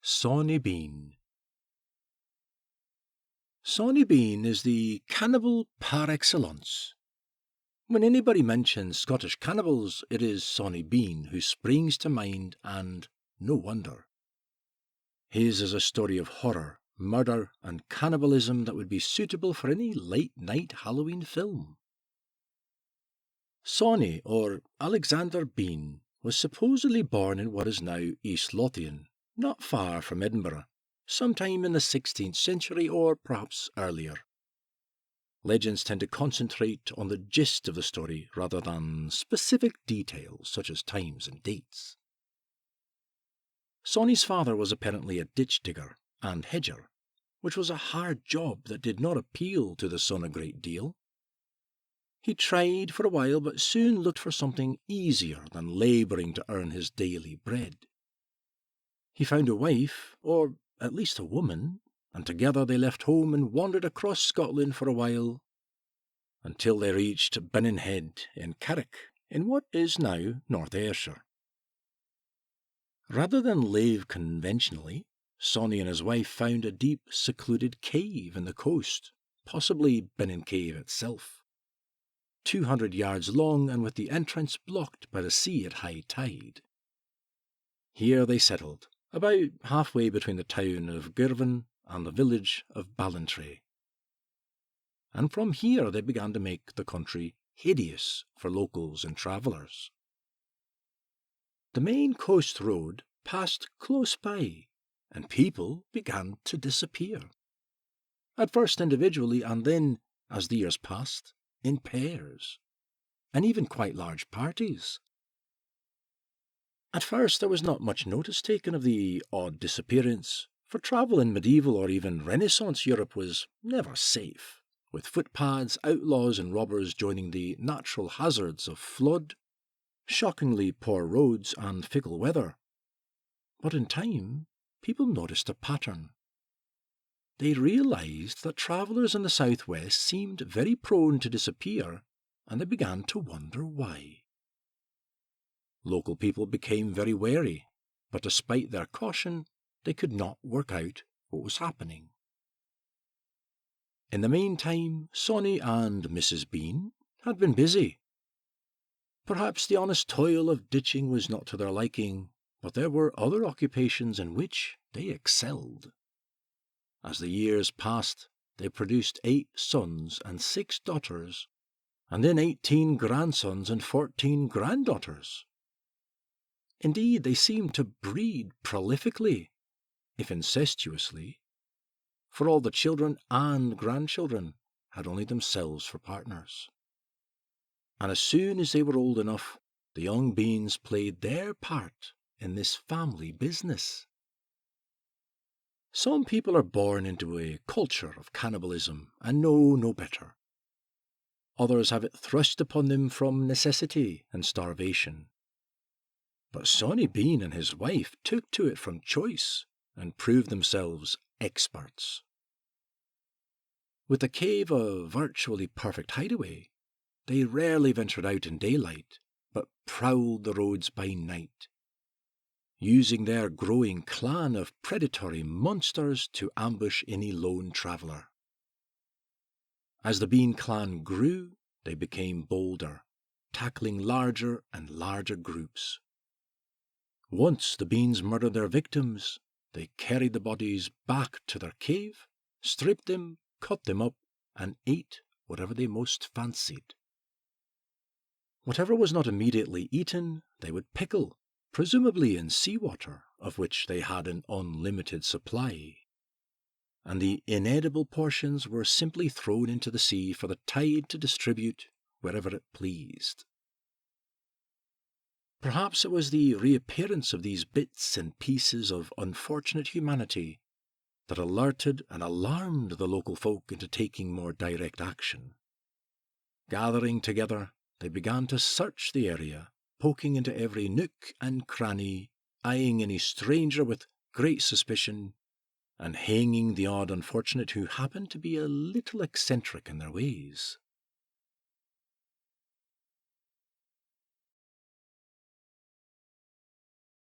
Sawney Bean. Sawney Bean is the cannibal par excellence. When anybody mentions Scottish cannibals, it is Sawney Bean who springs to mind, and no wonder. His is a story of horror, murder, and cannibalism that would be suitable for any late-night Halloween film. Sawney, or Alexander Bean, was supposedly born in what is now East Lothian, not far from Edinburgh, sometime in the 16th century or perhaps earlier. Legends tend to concentrate on the gist of the story rather than specific details such as times and dates. Sawney's father was apparently a ditch digger and hedger, which was a hard job that did not appeal to the son a great deal. He tried for a while, but soon looked for something easier than labouring to earn his daily bread. He found a wife, or at least a woman, and together they left home and wandered across Scotland for a while, until they reached Binnenhead in Carrick, in what is now North Ayrshire. Rather than live conventionally, Sawney and his wife found a deep, secluded cave in the coast, possibly Binnen Cave itself. 200 yards long and with the entrance blocked by the sea at high tide. Here they settled, about halfway between the town of Girvan and the village of Ballantrae. And from here they began to make the country hideous for locals and travellers. The main coast road passed close by, and people began to disappear. At first individually, and then, as the years passed, in pairs, and even quite large parties. At first there was not much notice taken of the odd disappearance, for travel in medieval or even Renaissance Europe was never safe, with footpads, outlaws and robbers joining the natural hazards of flood, shockingly poor roads and fickle weather. But in time, people noticed a pattern. They realised that travellers in the southwest seemed very prone to disappear, and they began to wonder why. Local people became very wary, but despite their caution, they could not work out what was happening. In the meantime, Sawney and Mrs. Bean had been busy. Perhaps the honest toil of ditching was not to their liking, but there were other occupations in which they excelled. As the years passed, they produced 8 sons and 6 daughters, and then 18 grandsons and 14 granddaughters. Indeed, they seemed to breed prolifically, if incestuously, for all the children and grandchildren had only themselves for partners. And as soon as they were old enough, the young Beans played their part in this family business. Some people are born into a culture of cannibalism and know no better. Others have it thrust upon them from necessity and starvation. But Sawney Bean and his wife took to it from choice and proved themselves experts. With the cave a virtually perfect hideaway, they rarely ventured out in daylight, but prowled the roads by night, using their growing clan of predatory monsters to ambush any lone traveller. As the Bean clan grew, they became bolder, tackling larger and larger groups. Once the Beans murdered their victims, they carried the bodies back to their cave, stripped them, cut them up, and ate whatever they most fancied. Whatever was not immediately eaten, they would pickle, presumably in seawater, of which they had an unlimited supply, and the inedible portions were simply thrown into the sea for the tide to distribute wherever it pleased. Perhaps it was the reappearance of these bits and pieces of unfortunate humanity that alerted and alarmed the local folk into taking more direct action. Gathering together, they began to search the area, poking into every nook and cranny, eyeing any stranger with great suspicion, and hanging the odd unfortunate who happened to be a little eccentric in their ways.